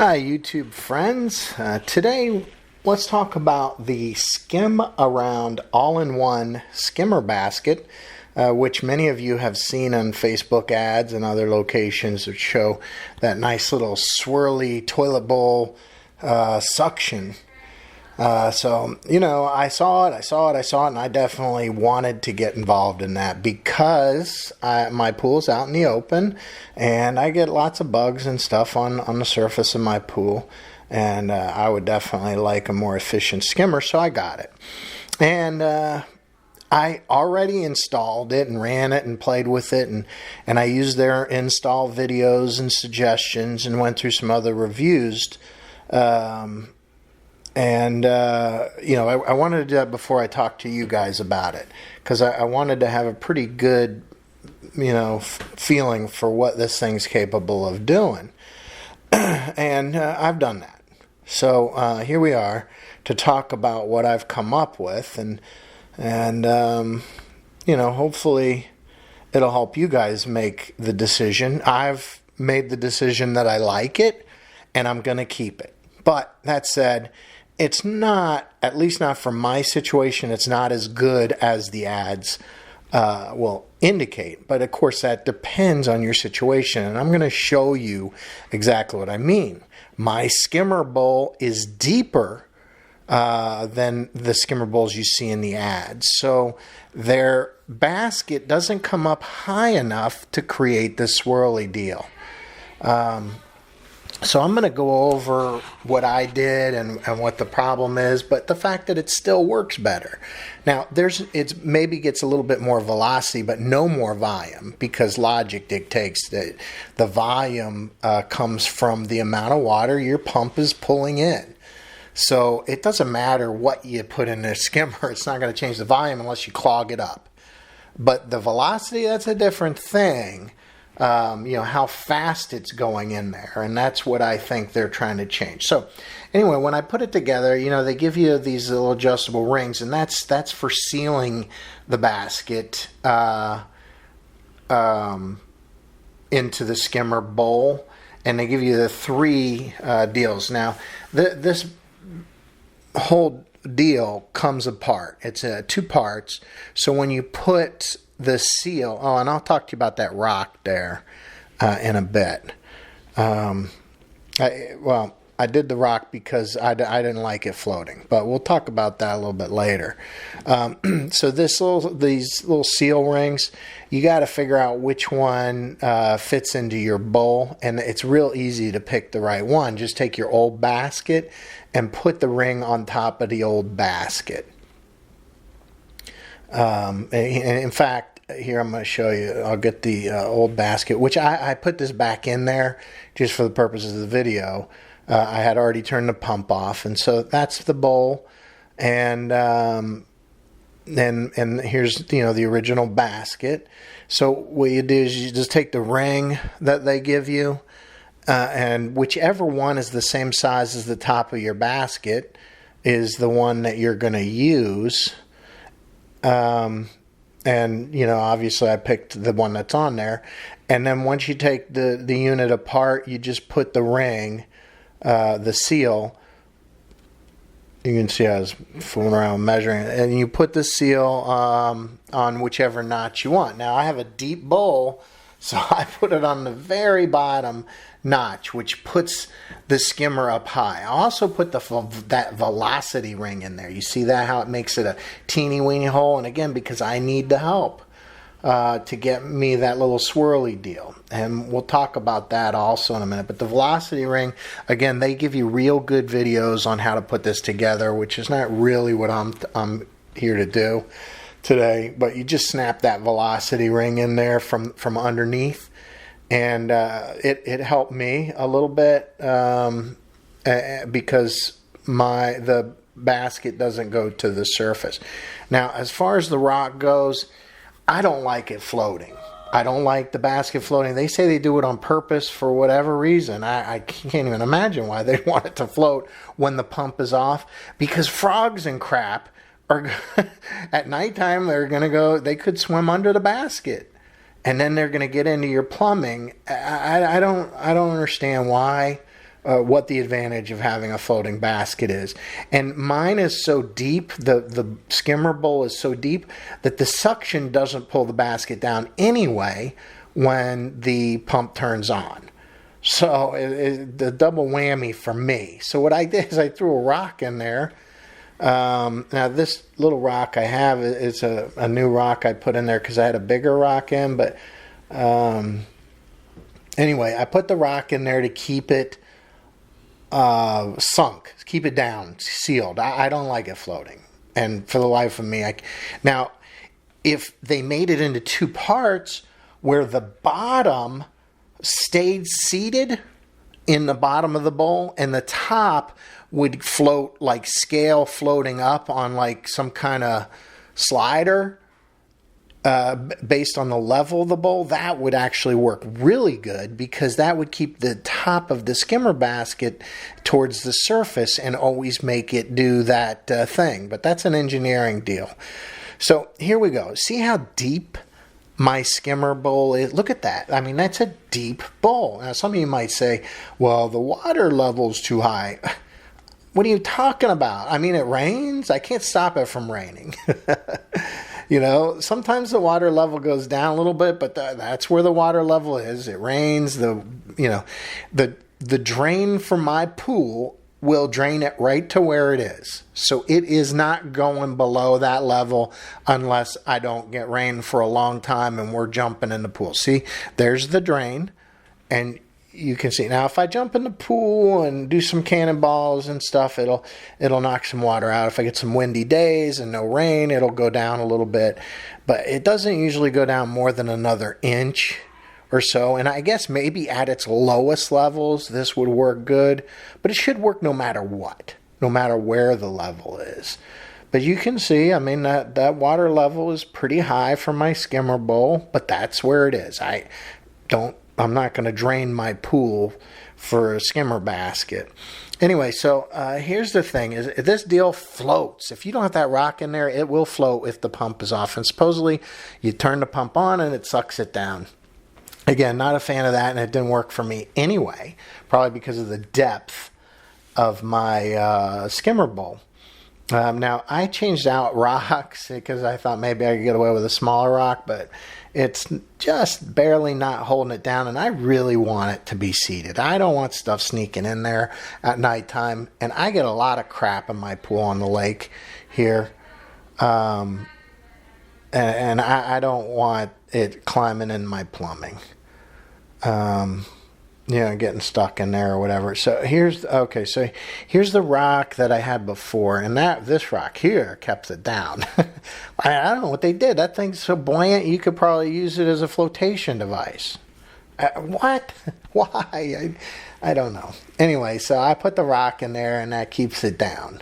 Hi YouTube friends. Today let's talk about the Skim Around all-in-one skimmer basket, which many of you have seen on Facebook ads and other locations that show that nice little swirly toilet bowl suction. So, you know, I saw it, and I definitely wanted to get involved in that because my pool's out in the open, and I get lots of bugs and stuff on the surface of my pool, and I would definitely like a more efficient skimmer, so I got it. And I already installed it and ran it and played with it, and I used their install videos and suggestions and went through some other reviews. You know, I wanted to do that before I talked to you guys about it, because I wanted to have a pretty good, you know, feeling for what this thing's capable of doing. And I've done that. So here we are to talk about what I've come up with, and you know, hopefully it'll help you guys make the decision. I've made the decision that I like it, and I'm going to keep it. But that said, it's not, at least not for my situation, it's not as good as the ads will indicate. But of course, that depends on your situation. And I'm going to show you exactly what I mean. My skimmer bowl is deeper than the skimmer bowls you see in the ads. So their basket doesn't come up high enough to create this swirly deal. So I'm going to go over what I did and what the problem is, but the fact that it still works better. Now, it maybe gets a little bit more velocity, but no more volume, because logic dictates that the volume comes from the amount of water your pump is pulling in. So it doesn't matter what you put in a skimmer, it's not going to change the volume unless you clog it up. But the velocity, that's a different thing. You know, how fast it's going in there, and that's what I think they're trying to change. So anyway, when I put it together, you know, they give you these little adjustable rings, and that's for sealing the basket into the skimmer bowl, and they give you the three deals. Now, this whole deal comes apart. It's two parts, so when you put the seal, and I'll talk to you about that rock there in a bit. I did the rock because I didn't like it floating, but we'll talk about that a little bit later. So these little seal rings, you got to figure out which one fits into your bowl, and it's real easy to pick the right one. Just take your old basket and put the ring on top of the old basket. And in fact, here I'm going to show you. I'll get the old basket, which I put this back in there just for the purposes of the video. I had already turned the pump off, and so that's the bowl. And here's, you know, the original basket. So what you do is you just take the ring that they give you, and whichever one is the same size as the top of your basket is the one that you're going to use. And, you know, obviously I picked the one that's on there. And then once you take the unit apart, you just put the ring, the seal. You can see I was fooling around measuring it. And you put the seal on whichever notch you want. Now, I have a deep bowl, so I put it on the very bottom notch, which puts the skimmer up high. I also put that velocity ring in there. You see that, how it makes it a teeny weeny hole? And again, because I need the help to get me that little swirly deal. And we'll talk about that also in a minute. But the velocity ring, again, they give you real good videos on how to put this together, which is not really what I'm here to do today. But you just snap that velocity ring in there from underneath. And it helped me a little bit because the basket doesn't go to the surface. Now, as far as the rock goes, I don't like it floating. I don't like the basket floating. They say they do it on purpose for whatever reason. I can't even imagine why they want it to float when the pump is off, because frogs and crap are at nighttime, they could swim under the basket. And then they're going to get into your plumbing. I don't understand why what the advantage of having a floating basket is. And mine is so deep, the skimmer bowl is so deep that the suction doesn't pull the basket down anyway when the pump turns on. So the double whammy for me. So what I did is I threw a rock in there. Now this little rock I have is a new rock I put in there because I had a bigger rock in. But anyway, I put the rock in there to keep it sunk, keep it down, sealed. I don't like it floating. And for the life of me, now if they made it into two parts where the bottom stayed seated in the bottom of the bowl and the top would float like scale floating up on like some kind of slider based on the level of the bowl, that would actually work really good because that would keep the top of the skimmer basket towards the surface and always make it do that thing. But that's an engineering deal. So here we go. See how deep my skimmer bowl is? Look at that. I mean, that's a deep bowl. Now, some of you might say, well, the water level's too high. What are you talking about? I mean, it rains. I can't stop it from raining. You know, sometimes the water level goes down a little bit, but that's where the water level is. It rains. The drain from my pool will drain it right to where it is. So it is not going below that level unless I don't get rain for a long time and we're jumping in the pool. See, there's the drain, and you can see. Now, if I jump in the pool and do some cannonballs and stuff, it'll knock some water out. If I get some windy days and no rain, it'll go down a little bit. But it doesn't usually go down more than another inch or so. And I guess maybe at its lowest levels, this would work good. But it should work no matter what, no matter where the level is. But you can see, I mean, that water level is pretty high for my skimmer bowl, but that's where it is. I'm not going to drain my pool for a skimmer basket. Anyway, so here's the thing: is this deal floats. If you don't have that rock in there, it will float if the pump is off. And supposedly, you turn the pump on and it sucks it down. Again, not a fan of that, and it didn't work for me anyway, probably because of the depth of my skimmer bowl. Now, I changed out rocks because I thought maybe I could get away with a smaller rock, but it's just barely not holding it down, and I really want it to be seated. I don't want stuff sneaking in there at nighttime, and I get a lot of crap in my pool on the lake here, and I don't want it climbing in my plumbing. Getting stuck in there or whatever. So here's the rock that I had before, and this rock here kept it down. I don't know what they did. That thing's so buoyant, you could probably use it as a flotation device. What? Why? I don't know. Anyway, so I put the rock in there, and that keeps it down.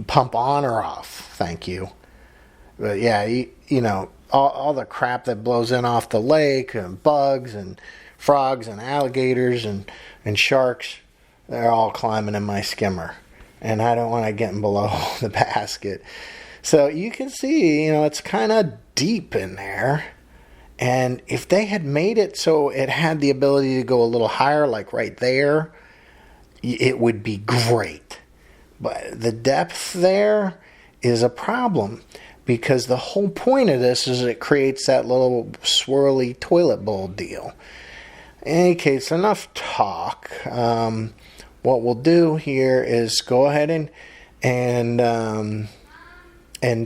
Pump on or off. Thank you. But yeah, you know, all the crap that blows in off the lake, and bugs and frogs and alligators and sharks, they're all climbing in my skimmer. And I don't want to get below the basket. So you can see, you know, it's kind of deep in there. And if they had made it so it had the ability to go a little higher, like right there, it would be great. But the depth there is a problem, because the whole point of this is it creates that little swirly toilet bowl deal. In any case, enough talk. What we'll do here is go ahead and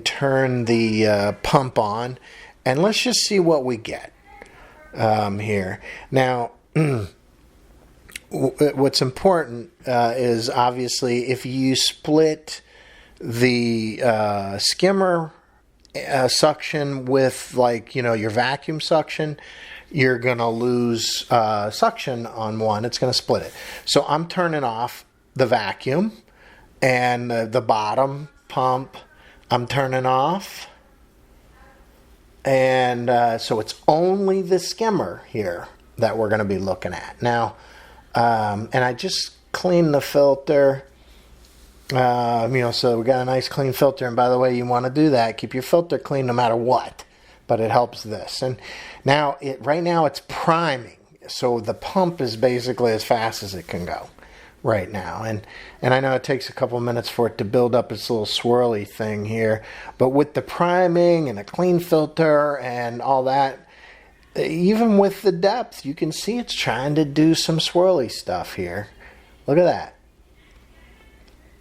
turn the pump on, and let's just see what we get here. Now, what's important is obviously if you split the skimmer suction with, like, you know, your vacuum suction, you're going to lose suction on one. It's going to split it. So I'm turning off the vacuum, and the bottom pump I'm turning off. And so it's only the skimmer here that we're going to be looking at. Now, and I just cleaned the filter. So we got a nice clean filter. And by the way, you want to do that. Keep your filter clean no matter what. But it helps this. And now, right now it's priming. So the pump is basically as fast as it can go. right now. And I know it takes a couple minutes for it to build up its little swirly thing here, but with the priming and a clean filter and all that, even with the depth, you can see it's trying to do some swirly stuff here. Look at that.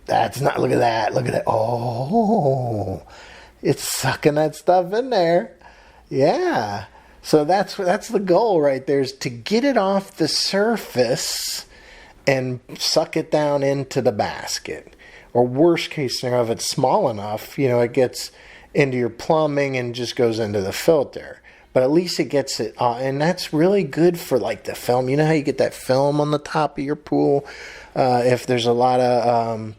That's not, look at that. Look at that. Oh, it's sucking that stuff in there. Yeah. So that's the goal right there, is to get it off the surface and suck it down into the basket. Or worst case scenario, if it's small enough, it gets into your plumbing and just goes into the filter. But at least it gets it, and that's really good for like the film. You know how you get that film on the top of your pool? If there's a lot of,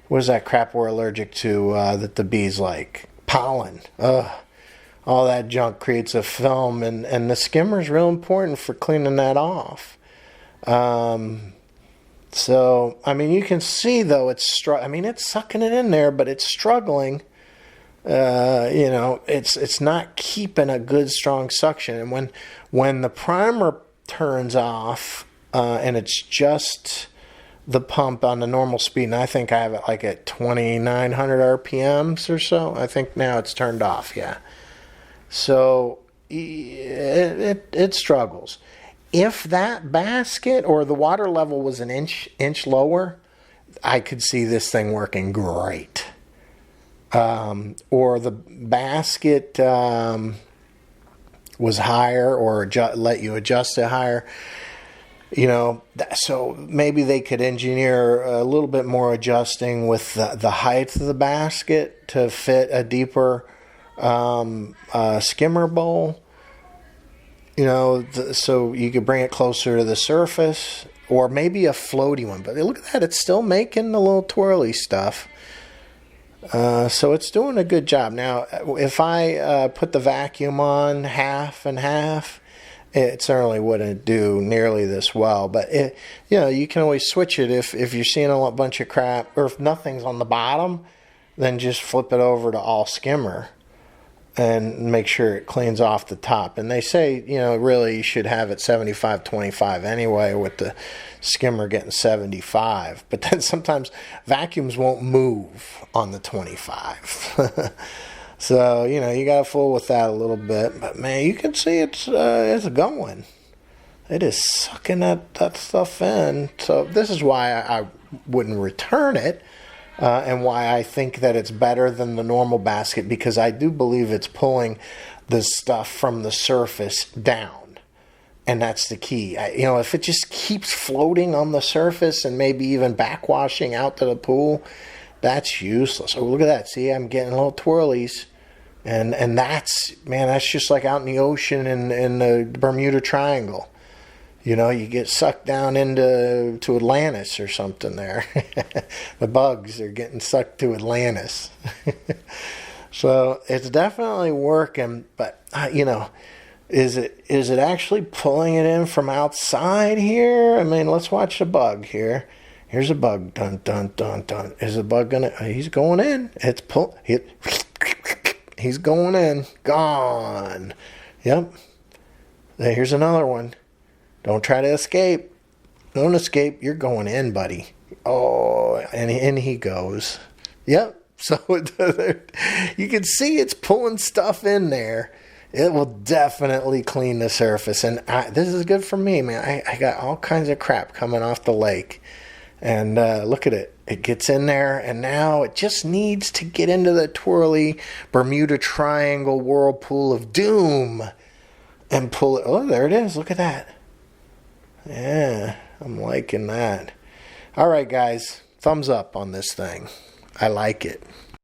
what is that crap we're allergic to that the bees like? Pollen. All that junk creates a film, and the skimmer is real important for cleaning that off. So, I mean, you can see, though, it's sucking it in there, but it's struggling. It's not keeping a good, strong suction. And when the primer turns off, and it's just the pump on the normal speed, and I think I have it like at 2,900 RPMs or so. I think now it's turned off, yeah. So, it struggles. If that basket or the water level was an inch lower, I could see this thing working great. Or the basket was higher, or let you adjust it higher. So maybe they could engineer a little bit more adjusting with the height of the basket to fit a deeper skimmer bowl. So you could bring it closer to the surface, or maybe a floaty one. But look at that, it's still making the little twirly stuff. So it's doing a good job. Now, if I put the vacuum on half and half, it certainly wouldn't do nearly this well. But you can always switch it if you're seeing a bunch of crap, or if nothing's on the bottom, then just flip it over to all skimmer and make sure it cleans off the top. And they say, really you should have it 75-25 anyway, with the skimmer getting 75. But then sometimes vacuums won't move on the 25. So, you got to fool with that a little bit. But, man, you can see it's going. It is sucking that stuff in. So this is why I wouldn't return it. And why I think that it's better than the normal basket, because I do believe it's pulling the stuff from the surface down. And that's the key. If it just keeps floating on the surface and maybe even backwashing out to the pool, that's useless. Oh, look at that. See, I'm getting little twirlies. And that's just like out in the ocean in the Bermuda Triangle. You get sucked down to Atlantis or something there. The bugs are getting sucked to Atlantis. So it's definitely working, but is it actually pulling it in from outside here? I mean, let's watch the bug here. Here's a bug. Dun dun dun dun. Is the bug gonna? He's going in. He's going in. Gone. Yep. Here's another one. Don't try to escape. Don't escape. You're going in, buddy. Oh, and in he goes. Yep. So you can see it's pulling stuff in there. It will definitely clean the surface. And this is good for me, man. I got all kinds of crap coming off the lake. And look at it. It gets in there, and now it just needs to get into the twirly Bermuda Triangle whirlpool of doom and pull it. Oh, there it is. Look at that. Yeah, I'm liking that. All right, guys. Thumbs up on this thing. I like it.